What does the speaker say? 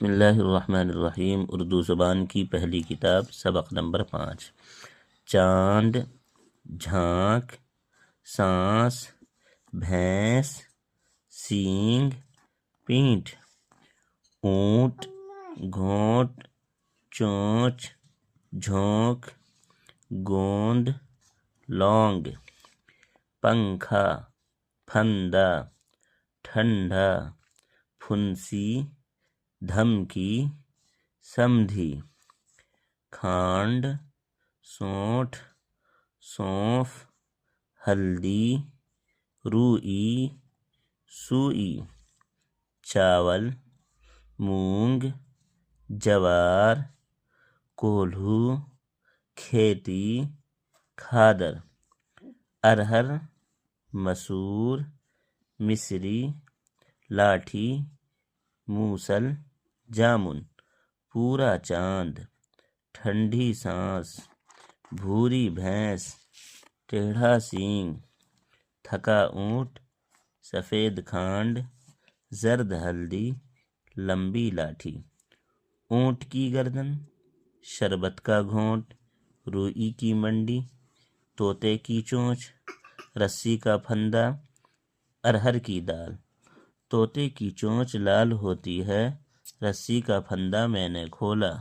بسم اللہ الرحمن الرحیم۔ اردو زبان کی پہلی کتاب، سبق نمبر 5۔ چاند، جھانک، سانس، بھینس، سینگ، پینٹھ، اونٹ، گھونٹ، چونچ، جھونک، گوند، لونگ، پنکھا، پھندا، ٹھنڈا، پھنسی، دھمکی، سمدھی، کھانڈ، سونٹھ، سونف، ہلدی، روئی، سوئی، چاول، مونگ، جوار، کولہو، کھیتی، کھادر، ارہر، مسور، مصری، لاٹھی، موسل، جامن، پورا چاند، ٹھنڈی سانس، بھوری بھینس، ٹیڑھا سینگ، تھکا اونٹ، سفید کھانڈ، زرد ہلدی، لمبی لاٹھی، اونٹ کی گردن، شربت کا گھونٹ، روئی کی منڈی، طوطے کی چونچ، رسی کا پھندا، ارہر کی دال۔ طوطے کی چونچ لال ہوتی ہے، رسی کا پھندا میں نے کھولا۔